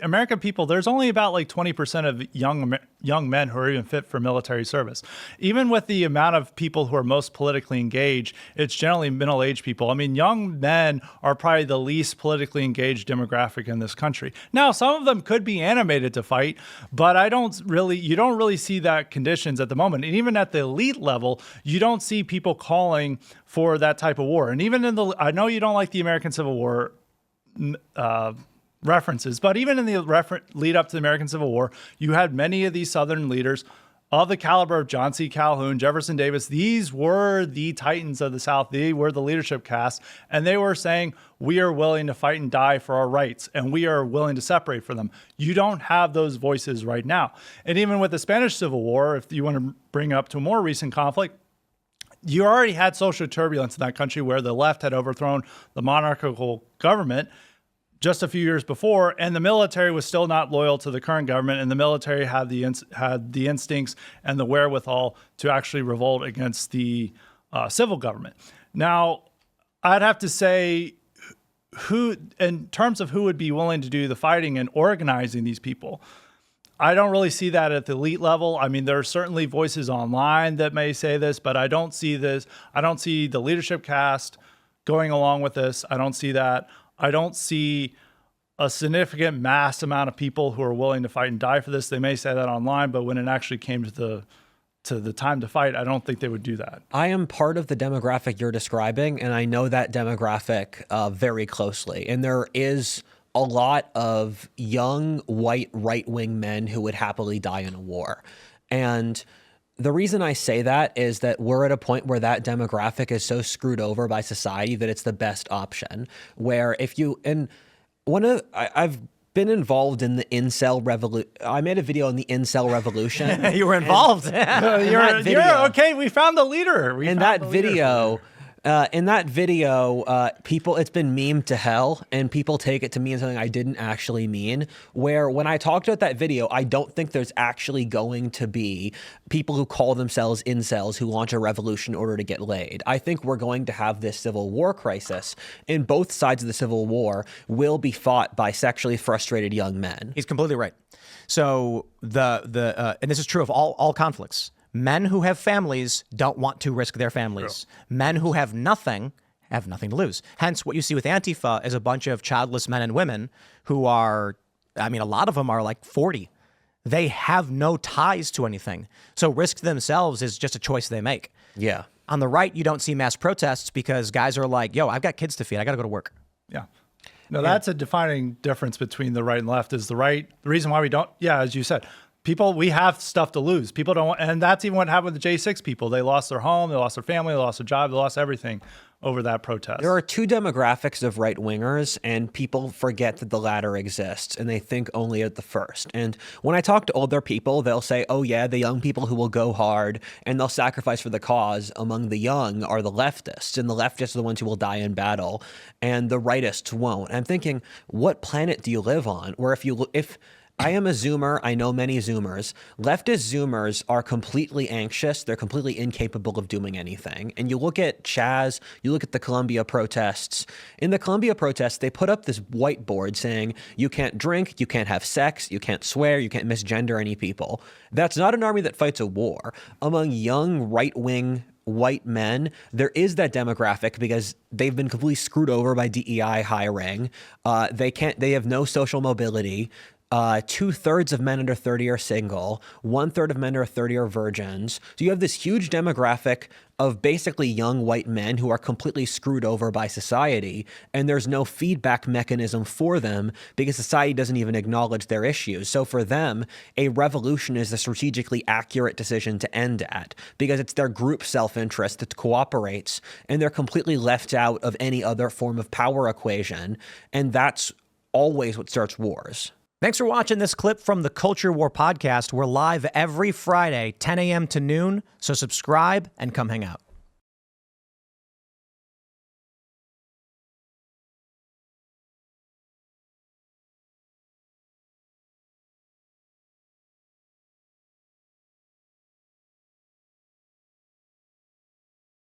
American people, there's only about like 20% of young men who are even fit for military service. Even with the amount of people who are most politically engaged, it's generally middle-aged people. I mean, young men are probably the least politically engaged demographic in this country. Now, some of them could be animated to fight, but you don't really see that conditions at the moment. And even at the elite level, you don't see people calling for that type of war. And even I know you don't like the American Civil War references, but even in the lead up to the American Civil War, you had many of these Southern leaders of the caliber of John C. Calhoun, Jefferson Davis. These were the titans of the South. They were the leadership cast, and they were saying, we are willing to fight and die for our rights, and we are willing to separate from them. You don't have those voices right now. And even with the Spanish Civil War, if you want to bring up to a more recent conflict, you already had social turbulence in that country where the left had overthrown the monarchical government just a few years before, and the military was still not loyal to the current government, and the military had the instincts and the wherewithal to actually revolt against the civil government. Now, I'd have to say, in terms of who would be willing to do the fighting and organizing these people, I don't really see that at the elite level. I mean, there are certainly voices online that may say this, but I don't see this. I don't see the leadership cast going along with this. I don't see that. I don't see a significant mass amount of people who are willing to fight and die for this. They may say that online, but when it actually came to the time to fight, I don't think they would do that. I am part of the demographic you're describing, and I know that demographic very closely. And there is a lot of young, white, right-wing men who would happily die in a war. And the reason I say that is that we're at a point where that demographic is so screwed over by society that it's the best option. Where if you, and I've been involved in the incel revolution. I made a video on the incel revolution. You were involved. You're okay. We found the leader. In that video, people, it's been memed to hell, and people take it to mean something I didn't actually mean. Where when I talked about that video, I don't think there's actually going to be people who call themselves incels who launch a revolution in order to get laid. I think we're going to have this civil war crisis, and both sides of the civil war will be fought by sexually frustrated young men. He's completely right. So and this is true of all conflicts. Men who have families don't want to risk their families. True. Men who have nothing to lose. Hence, what you see with Antifa is a bunch of childless men and women who are, I mean, a lot of them are like 40. They have no ties to anything. So risk themselves is just a choice they make. Yeah. On the right, you don't see mass protests because guys are like, yo, I've got kids to feed. I got to go to work. Yeah. No, that's a defining difference between the right and left is the reason why we don't, as you said, we have stuff to lose. People don't, and that's even what happened with the J6 people. They lost their home, they lost their family, they lost their job, they lost everything over that protest. There are two demographics of right-wingers, and people forget that the latter exists, and they think only of the first. And when I talk to older people, they'll say, oh yeah, the young people who will go hard and they'll sacrifice for the cause among the young are the leftists, and the leftists are the ones who will die in battle, and the rightists won't. And I'm thinking, what planet do you live on? Where if I am a Zoomer. I know many Zoomers. Leftist Zoomers are completely anxious. They're completely incapable of doing anything. And you look at Chaz, you look at the Columbia protests. In the Columbia protests, they put up this whiteboard saying, you can't drink, you can't have sex, you can't swear, you can't misgender any people. That's not an army that fights a war. Among young right-wing white men, there is that demographic because they've been completely screwed over by DEI hiring. They have no social mobility. 2/3 of men under 30 are single. 1/3 of men under 30 are virgins. So you have this huge demographic of basically young white men who are completely screwed over by society, and there's no feedback mechanism for them because society doesn't even acknowledge their issues. So for them, a revolution is the strategically accurate decision to end at because it's their group self-interest that cooperates, and they're completely left out of any other form of power equation, and that's always what starts wars. Thanks for watching this clip from the Culture War podcast. We're live every Friday, 10 a.m. to noon, so subscribe and come hang out.